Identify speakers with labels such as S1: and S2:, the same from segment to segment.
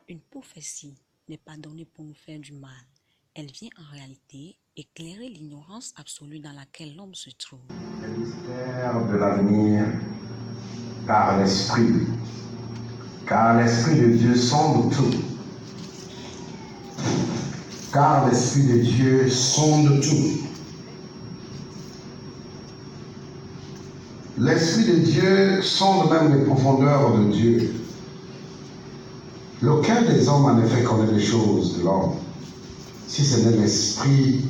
S1: Une prophétie n'est pas donnée pour nous faire du mal. Elle vient en réalité éclairer l'ignorance absolue dans laquelle l'homme se trouve.
S2: Le mystère de l'avenir par l'Esprit, car l'Esprit de Dieu sonde tout. Car l'Esprit de Dieu sonde tout. L'Esprit de Dieu sonde même les profondeurs de Dieu. Lequel des hommes en effet connaît les choses de l'homme, si ce n'est l'esprit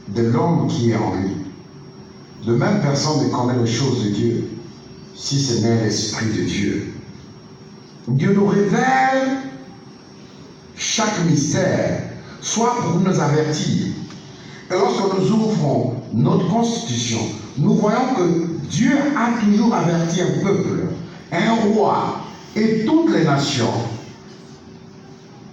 S2: de l'homme qui est en lui? De même, personne ne connaît les choses de Dieu, si ce n'est l'Esprit de Dieu. Dieu nous révèle chaque mystère, soit pour nous avertir. Et lorsque nous ouvrons notre constitution, nous voyons que Dieu a toujours averti un peuple, un roi et toutes les nations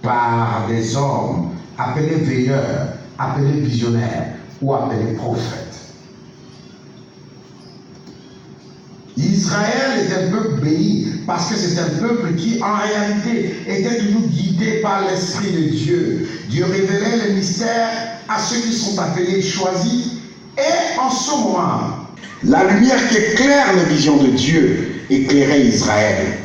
S2: par des hommes appelés veilleurs, appelés visionnaires ou appelés prophètes. Israël est un peuple béni parce que c'est un peuple qui en réalité était toujours guidé par l'Esprit de Dieu. Dieu révélait les mystères à ceux qui sont appelés choisis, et en ce moment, la lumière qui éclaire les visions de Dieu éclairait Israël.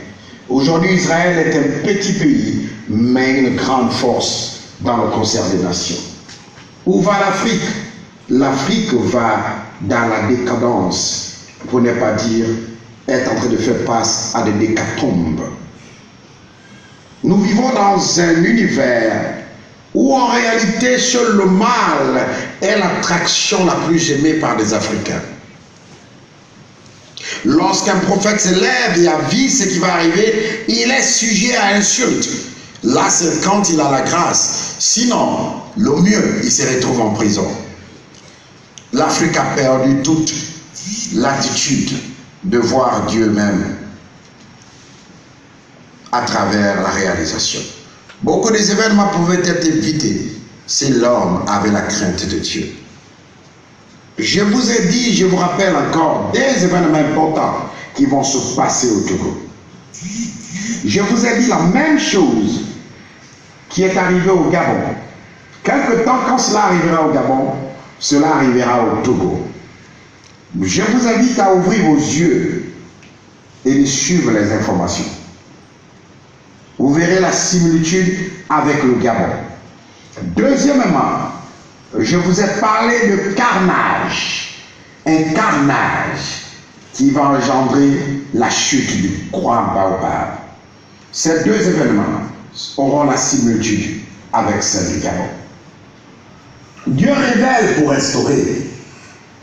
S2: Aujourd'hui, Israël est un petit pays, mais une grande force dans le concert des nations. Où va l'Afrique? L'Afrique va dans la décadence, pour ne pas dire être en train de faire face à des décatombes. Nous vivons dans un univers où en réalité seul le mal est l'attraction la plus aimée par les Africains. Lorsqu'un prophète se lève et avise ce qui va arriver, il est sujet à insulte. Là, c'est quand il a la grâce. Sinon, le mieux, il se retrouve en prison. L'Afrique a perdu toute l'attitude de voir Dieu même à travers la réalisation. Beaucoup des événements pouvaient être évités si l'homme avait la crainte de Dieu. Je vous ai dit, je vous rappelle encore, des événements importants qui vont se passer au Togo. Je vous ai dit la même chose qui est arrivée au Gabon. Quelque temps, quand cela arrivera au Gabon, cela arrivera au Togo. Je vous invite à ouvrir vos yeux et de suivre les informations. Vous verrez la similitude avec le Gabon. Deuxièmement, je vous ai parlé de carnage. Un carnage qui va engendrer la chute du grand baobab. Ces deux événements auront la similitude avec celle du Gabon. Dieu révèle pour restaurer.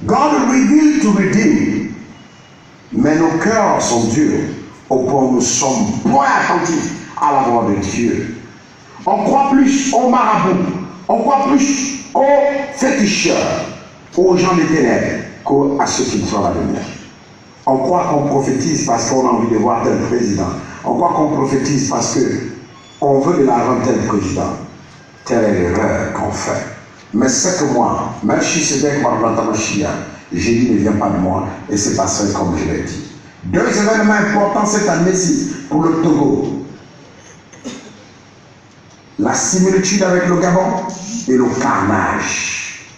S2: God revealed to redeem. Mais nos cœurs sont durs au point où nous sommes moins attentifs à la voix de Dieu. On croit plus aux marabouts, on croit plus aux féticheurs, aux gens des ténèbres qu'à ceux qui font la lumière. On croit qu'on prophétise parce qu'on a envie de voir tel président. On croit qu'on prophétise parce qu'on veut de l'argent tel président. Telle est l'erreur qu'on fait. Mais c'est que moi, même si c'est moi j'ai dit ne vient pas de moi et c'est passé comme je l'ai dit. Deux événements importants cette année-ci pour le Togo. La similitude avec le Gabon et le carnage.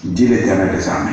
S2: Dit l'Éternel des armées.